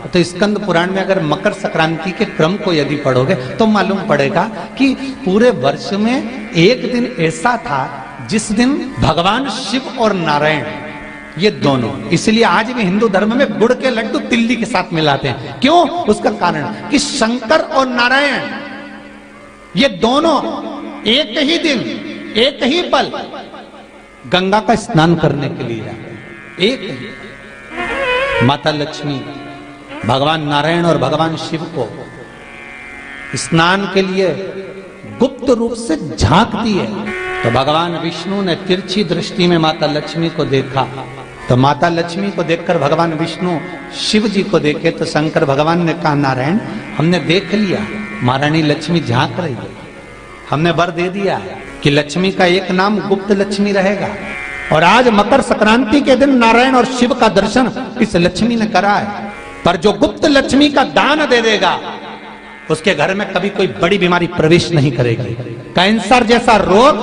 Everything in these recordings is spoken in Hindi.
तो स्कंद पुराण में अगर मकर संक्रांति के क्रम को यदि पढ़ोगे तो मालूम पड़ेगा कि पूरे वर्ष में एक दिन ऐसा था जिस दिन भगवान शिव और नारायण ये दोनों, इसलिए आज भी हिंदू धर्म में गुड़ के लड्डू तिल्ली के साथ मिलाते हैं। क्यों? उसका कारण कि शंकर और नारायण ये दोनों एक ही दिन एक ही पल गंगा का स्नान करने के लिए जाते हैं। एक ही माता लक्ष्मी भगवान नारायण और भगवान शिव को स्नान के लिए गुप्त रूप से झांकती है। तो भगवान विष्णु ने तिरछी दृष्टि में माता लक्ष्मी को देखा, तो माता लक्ष्मी को देखकर भगवान विष्णु शिव जी को देखे तो शंकर भगवान ने कहा, नारायण हमने देख लिया महारानी लक्ष्मी झांक रही है, हमने वर दे दिया कि लक्ष्मी का एक नाम गुप्त लक्ष्मी रहेगा। और आज मकर संक्रांति के दिन नारायण और शिव का दर्शन इस लक्ष्मी ने करा है। पर जो गुप्त लक्ष्मी का दान दे देगा उसके घर में कभी कोई बड़ी बीमारी प्रवेश नहीं करेगी। कैंसर जैसा रोग,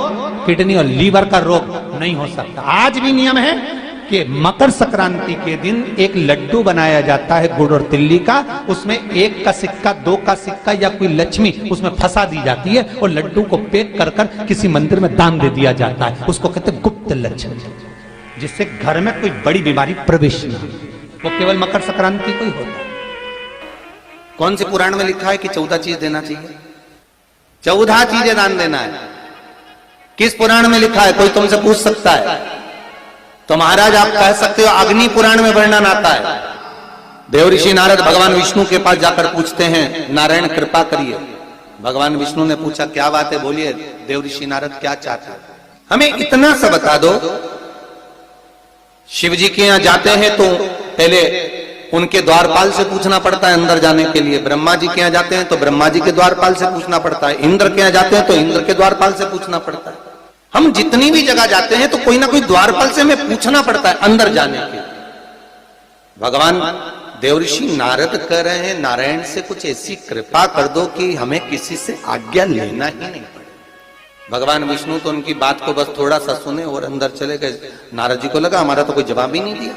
किडनी और लीवर का रोग नहीं हो सकता। आज भी नियम है कि मकर संक्रांति के दिन एक लड्डू बनाया जाता है गुड़ और तिल्ली का, उसमें 1 का सिक्का 2 का सिक्का या कोई लक्ष्मी उसमें फंसा दी जाती है और लड्डू को पैक कर कर किसी मंदिर में दान दे दिया जाता है। उसको कहते हैं गुप्त लक्ष्मी, जिससे घर में कोई बड़ी बीमारी प्रवेश न हो। वो केवल मकर संक्रांति को ही होता है। कौन से पुराण में लिखा है कि 14 चीज देना चाहिए? 14 चीजें दान देना है। किस पुराण में लिखा है? कोई तुमसे पूछ सकता है तो महाराज आप कह सकते हो अग्नि पुराण में वर्णन आता है। देवऋषि नारद भगवान विष्णु के पास जाकर पूछते हैं, नारायण कृपा करिए। भगवान विष्णु ने पूछा क्या बात है, बोलिए देवऋषि नारद क्या चाहते हैं, हमें इतना सा बता दो। शिव जी के यहां जाते हैं तो पहले उनके द्वारपाल से पूछना पड़ता है अंदर जाने के लिए। ब्रह्मा जी के यहां जाते हैं तो ब्रह्मा जी के द्वारपाल से पूछना पड़ता है। इंद्र के यहां जाते हैं तो इंद्र के द्वारपाल से पूछना पड़ता है। हम जितनी भी जगह जाते हैं तो कोई ना कोई द्वारपाल से हमें पूछना पड़ता है अंदर जाने के। भगवान देवऋषि नारद कह रहे हैं नारायण से कुछ ऐसी कृपा कर दो कि हमें किसी से आज्ञा लेना ही नहीं पड़े। भगवान विष्णु तो उनकी बात को बस थोड़ा सा सुने और अंदर चले गए। नारद जी को लगा हमारा तो कोई जवाब ही नहीं दिया।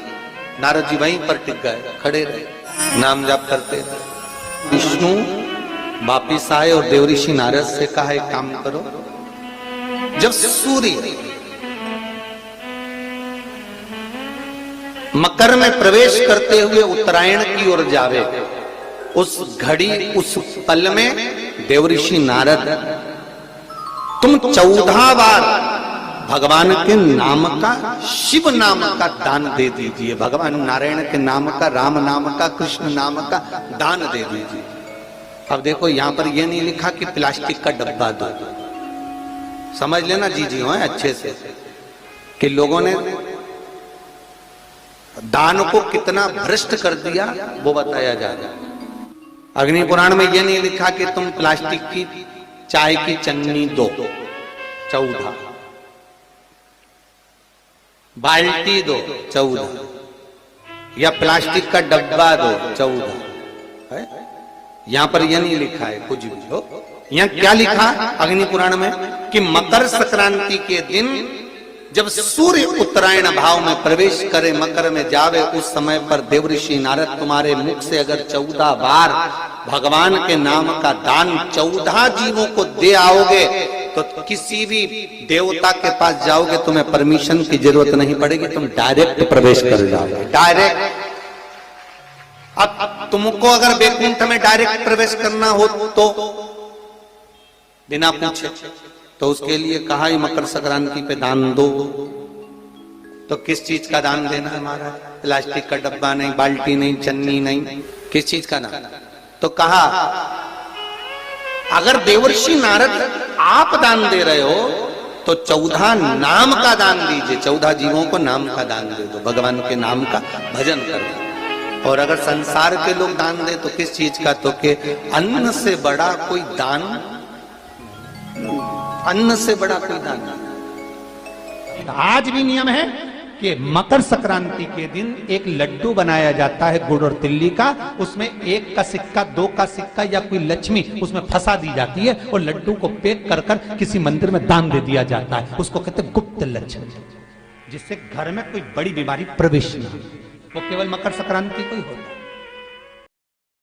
नारद जी वहीं पर टिक गए, खड़े रहे, नाम जाप करते रहे। विष्णु वापिस आए और देवऋषि नारद से कहा एक काम करो, जब सूर्य मकर में प्रवेश करते हुए उत्तरायण की ओर जावे, उस घड़ी उस पल में देवऋषि नारद तुम 14 बार भगवान के नाम का, शिव नाम का दान दे दीजिए। भगवान नारायण के नाम का, राम नाम का, कृष्ण नाम का दान दे दीजिए। अब देखो यहां पर यह नहीं लिखा कि प्लास्टिक का डब्बा दो। समझ लेना जी हो अच्छे से कि लोगों ने दान को कितना भ्रष्ट कर दिया वो बताया जा रहा है। अग्नि पुराण में यह नहीं लिखा कि तुम प्लास्टिक की चाय की चन्नी दो 14, बाल्टी दो 14, या प्लास्टिक का डब्बा दो 14 है। यहां पर यह नहीं लिखा है कुछ भी हो। यहां क्या लिखा अग्नि पुराण में कि मकर संक्रांति के दिन जब सूर्य उत्तरायण भाव में प्रवेश करे, मकर में जावे, उस समय पर देवऋषि नारद तुम्हारे मुख से अगर 14 बार भगवान के नाम का दान 14 जीवों को दे आओगे तो किसी भी देवता के पास जाओगे तुम्हें परमिशन की जरूरत नहीं पड़ेगी, तुम डायरेक्ट प्रवेश कर जाओगे। डायरेक्ट। अब तुमको अगर वैकुंठ में डायरेक्ट प्रवेश करना हो तो बिना पूछे, तो उसके लिए कहा ही मकर संक्रांति पे दान दो। तो किस चीज का दान देना है हमारा? प्लास्टिक का डब्बा नहीं, बाल्टी नहीं, चन्नी नहीं, किस चीज का दान? तो कहा अगर देवर्षि नारद आप दान दे रहे हो तो 14 नाम का दान दीजिए। 14 जीवों को नाम का दान दे दो, भगवान के नाम का भजन करो। और अगर संसार के लोग दान दे तो किस चीज का? तो के अन्न से बड़ा कोई दान, अन्न से बड़ा कोई दान। आज भी नियम है कि मकर संक्रांति के दिन एक लड्डू बनाया जाता है गुड़ और तिल्ली का, उसमें 1 का सिक्का 2 का सिक्का या कोई लक्ष्मी उसमें फंसा दी जाती है और लड्डू को पैक कर कर किसी मंदिर में दान दे दिया जाता है। उसको कहते हैं गुप्त लक्ष्मी, जिससे घर में कोई बड़ी बीमारी प्रवेश न हो। वो केवल मकर संक्रांति को ही होता है।